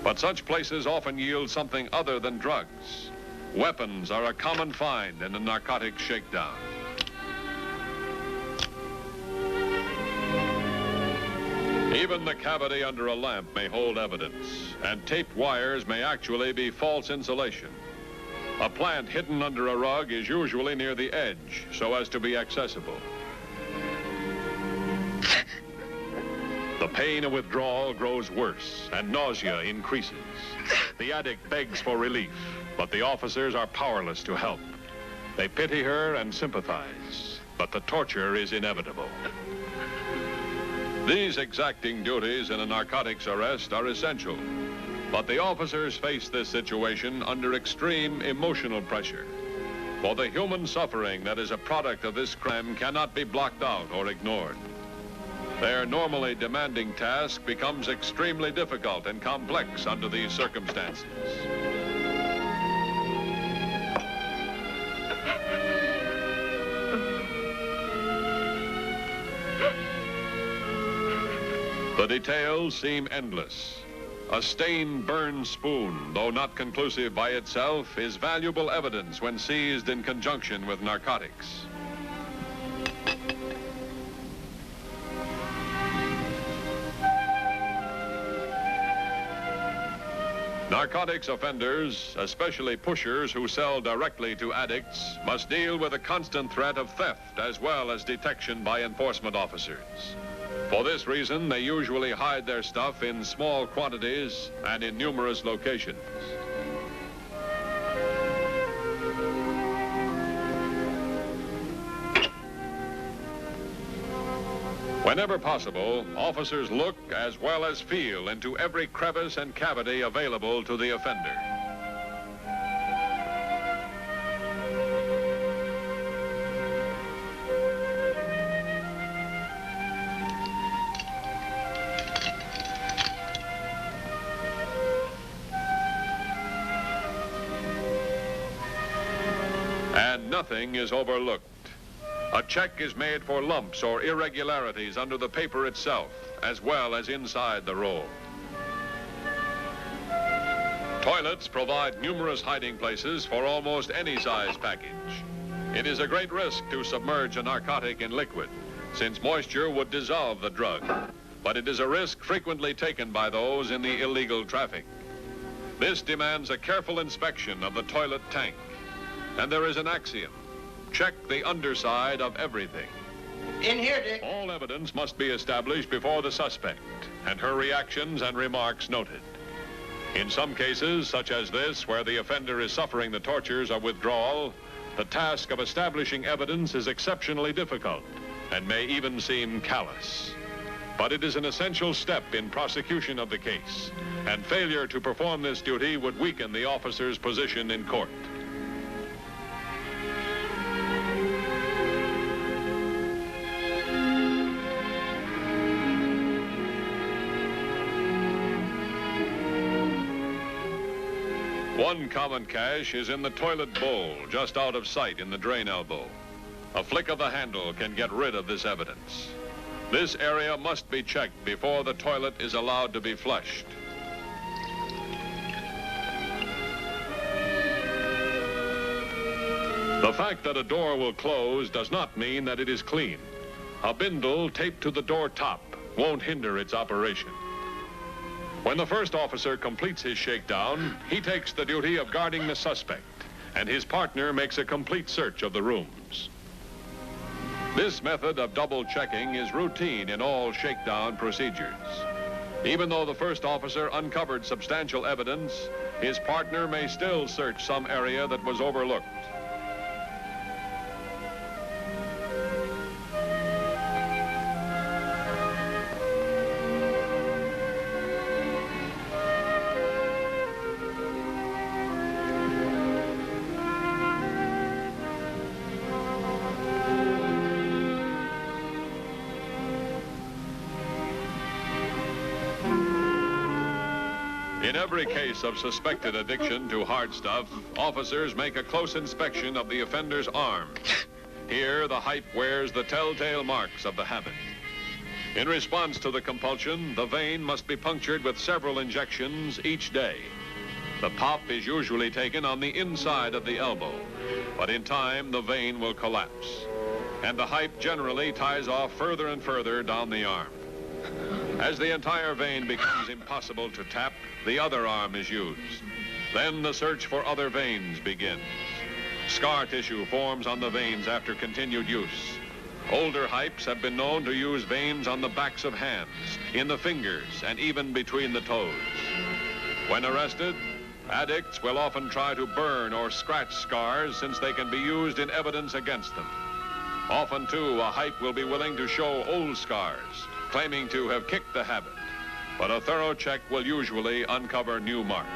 But such places often yield something other than drugs. Weapons are a common find in a narcotics shakedown. Even the cavity under a lamp may hold evidence, and taped wires may actually be false insulation. A plant hidden under a rug is usually near the edge, so as to be accessible. The pain of withdrawal grows worse, and nausea increases. The addict begs for relief, but the officers are powerless to help. They pity her and sympathize, but the torture is inevitable. These exacting duties in a narcotics arrest are essential, but the officers face this situation under extreme emotional pressure. For the human suffering that is a product of this crime cannot be blocked out or ignored. Their normally demanding task becomes extremely difficult and complex under these circumstances. The details seem endless. A stained, burned spoon, though not conclusive by itself, is valuable evidence when seized in conjunction with narcotics. Narcotics offenders, especially pushers who sell directly to addicts, must deal with a constant threat of theft as well as detection by enforcement officers. For this reason, they usually hide their stuff in small quantities and in numerous locations. Whenever possible, officers look as well as feel into every crevice and cavity available to the offender. And nothing is overlooked. A check is made for lumps or irregularities under the paper itself, as well as inside the roll. Toilets provide numerous hiding places for almost any size package. It is a great risk to submerge a narcotic in liquid, since moisture would dissolve the drug. But it is a risk frequently taken by those in the illegal traffic. This demands a careful inspection of the toilet tank. And there is an axiom: check the underside of everything. In here, Dick. All evidence must be established before the suspect, and her reactions and remarks noted. In some cases, such as this, where the offender is suffering the tortures of withdrawal, the task of establishing evidence is exceptionally difficult and may even seem callous. But it is an essential step in prosecution of the case, and failure to perform this duty would weaken the officer's position in court. One common cache is in the toilet bowl, just out of sight in the drain elbow. A flick of the handle can get rid of this evidence. This area must be checked before the toilet is allowed to be flushed. The fact that a door will close does not mean that it is clean. A bindle taped to the door top won't hinder its operation. When the first officer completes his shakedown, he takes the duty of guarding the suspect, and his partner makes a complete search of the rooms. This method of double checking is routine in all shakedown procedures. Even though the first officer uncovered substantial evidence, his partner may still search some area that was overlooked. In every case of suspected addiction to hard stuff, officers make a close inspection of the offender's arm. Here, the hype wears the telltale marks of the habit. In response to the compulsion, the vein must be punctured with several injections each day. The pop is usually taken on the inside of the elbow, but in time, the vein will collapse. And the hype generally ties off further and further down the arm. As the entire vein becomes impossible to tap, the other arm is used. Then the search for other veins begins. Scar tissue forms on the veins after continued use. Older hypes have been known to use veins on the backs of hands, in the fingers, and even between the toes. When arrested, addicts will often try to burn or scratch scars since they can be used in evidence against them. Often, too, a hype will be willing to show old scars, claiming to have kicked the habit, but a thorough check will usually uncover new marks.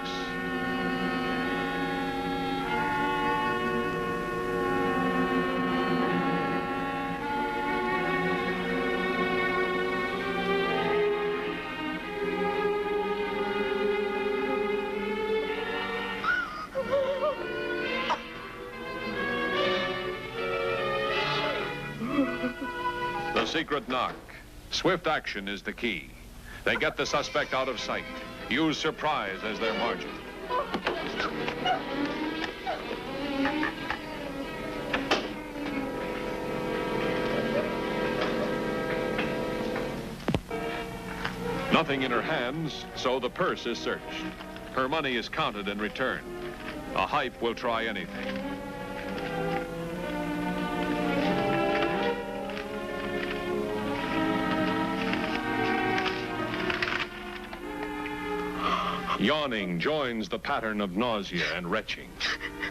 The secret knock. Swift action is the key. They get the suspect out of sight, use surprise as their margin. Nothing in her hands, so the purse is searched. Her money is counted and returned. A hype will try anything. Yawning joins the pattern of nausea and retching.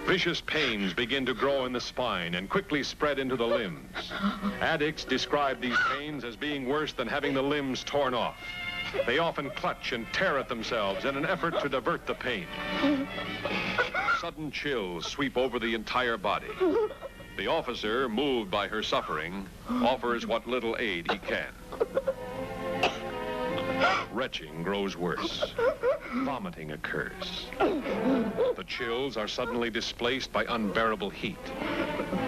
Vicious pains begin to grow in the spine and quickly spread into the limbs. Addicts describe these pains as being worse than having the limbs torn off. They often clutch and tear at themselves in an effort to divert the pain. Sudden chills sweep over the entire body. The officer, moved by her suffering, offers what little aid he can. Retching grows worse. Vomiting occurs. The chills are suddenly displaced by unbearable heat.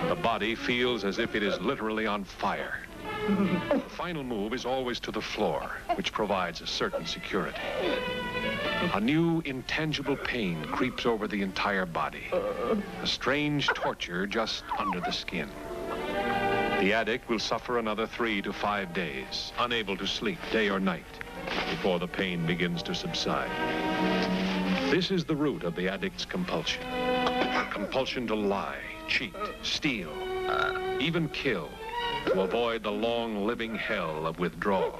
The body feels as if it is literally on fire. The final move is always to the floor, which provides a certain security. A new, intangible pain creeps over the entire body. A strange torture just under the skin. The addict will suffer another 3 to 5 days, unable to sleep day or night, before the pain begins to subside. This is the root of the addict's compulsion. A compulsion to lie, cheat, steal, even kill, to avoid the long living hell of withdrawal.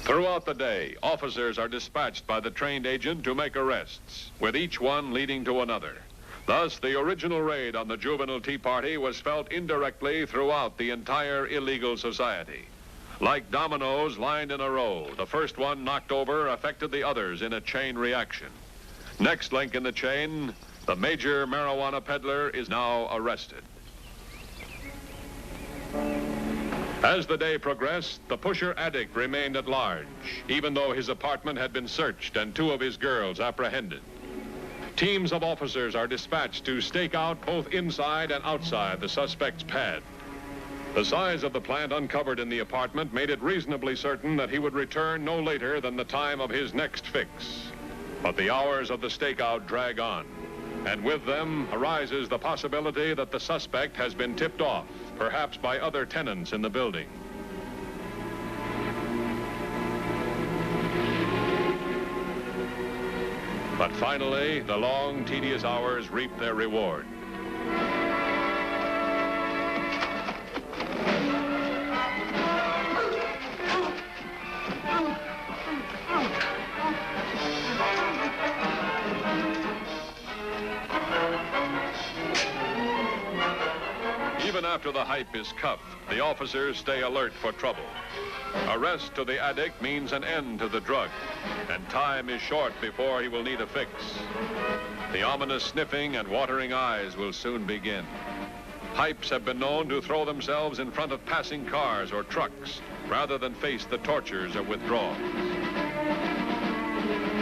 Throughout the day, officers are dispatched by the trained agent to make arrests, with each one leading to another. Thus, the original raid on the juvenile tea party was felt indirectly throughout the entire illegal society. Like dominoes lined in a row, the first one knocked over affected the others in a chain reaction. Next link in the chain, the major marijuana peddler is now arrested. As the day progressed, the pusher addict remained at large, even though his apartment had been searched and 2 of his girls apprehended. Teams of officers are dispatched to stake out both inside and outside the suspect's pad. The size of the plant uncovered in the apartment made it reasonably certain that he would return no later than the time of his next fix. But the hours of the stakeout drag on, and with them arises the possibility that the suspect has been tipped off, perhaps by other tenants in the building. But finally, the long, tedious hours reap their reward. Even after the hype is cuffed, the officers stay alert for trouble. Arrest to the addict means an end to the drug, and time is short before he will need a fix. The ominous sniffing and watering eyes will soon begin. Hypes have been known to throw themselves in front of passing cars or trucks rather than face the tortures of withdrawal.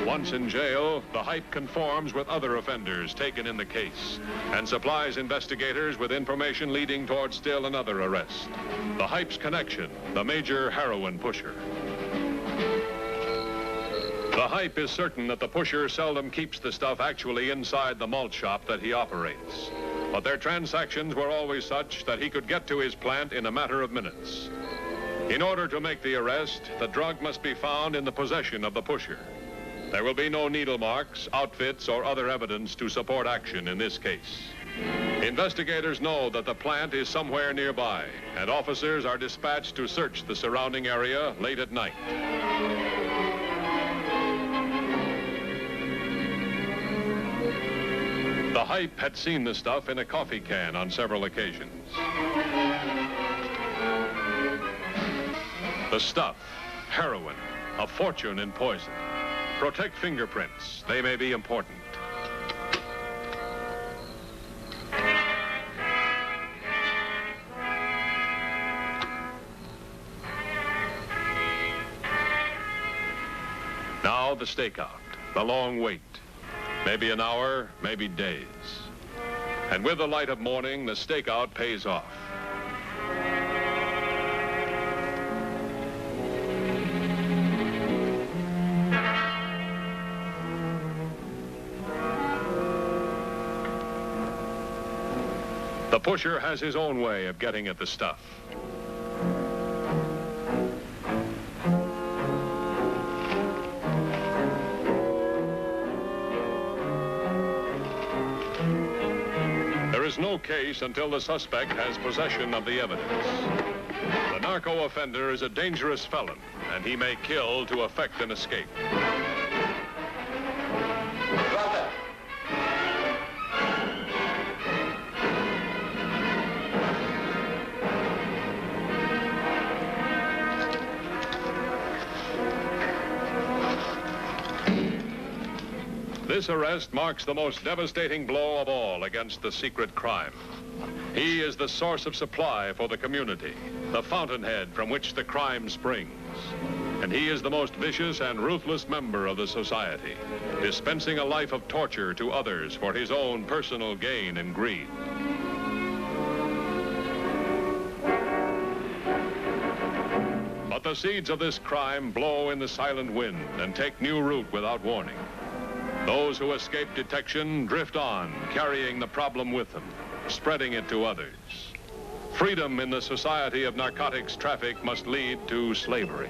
Once in jail, the hype conforms with other offenders taken in the case and supplies investigators with information leading toward still another arrest. The hype's connection, the major heroin pusher. The hype is certain that the pusher seldom keeps the stuff actually inside the malt shop that he operates. But their transactions were always such that he could get to his plant in a matter of minutes. In order to make the arrest, the drug must be found in the possession of the pusher. There will be no needle marks, outfits, or other evidence to support action in this case. Investigators know that the plant is somewhere nearby, and officers are dispatched to search the surrounding area late at night. The hype had seen the stuff in a coffee can on several occasions. The stuff, heroin, a fortune in poison. Protect fingerprints. They may be important. Now the stakeout, the long wait. Maybe an hour, maybe days. And with the light of morning, the stakeout pays off. The pusher has his own way of getting at the stuff. There is no case until the suspect has possession of the evidence. The narco offender is a dangerous felon, and he may kill to effect an escape. This arrest marks the most devastating blow of all against the secret crime. He is the source of supply for the community, the fountainhead from which the crime springs. And he is the most vicious and ruthless member of the society, dispensing a life of torture to others for his own personal gain and greed. But the seeds of this crime blow in the silent wind and take new root without warning. Those who escape detection drift on, carrying the problem with them, spreading it to others. Freedom in the society of narcotics traffic must lead to slavery.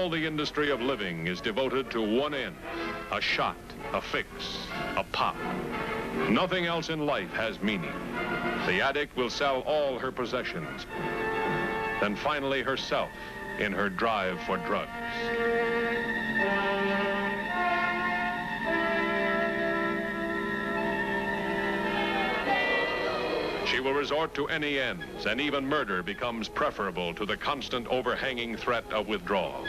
All the industry of living is devoted to one end, a shot, a fix, a pop. Nothing else in life has meaning. The addict will sell all her possessions, then finally herself in her drive for drugs. She will resort to any ends, and even murder becomes preferable to the constant overhanging threat of withdrawal.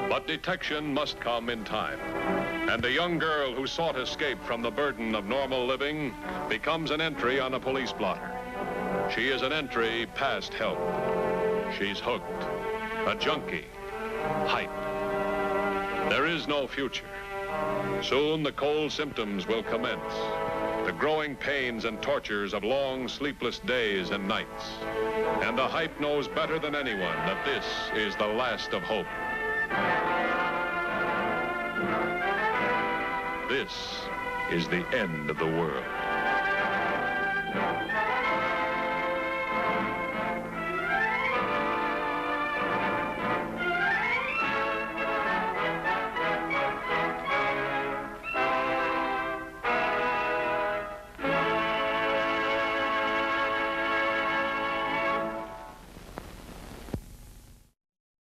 But detection must come in time, and a young girl who sought escape from the burden of normal living becomes an entry on a police blotter. She is an entry past help. She's hooked, a junkie, hype. There is no future. Soon the cold symptoms will commence, the growing pains and tortures of long sleepless days and nights. And the hype knows better than anyone that this is the last of hope. This is the end of the world.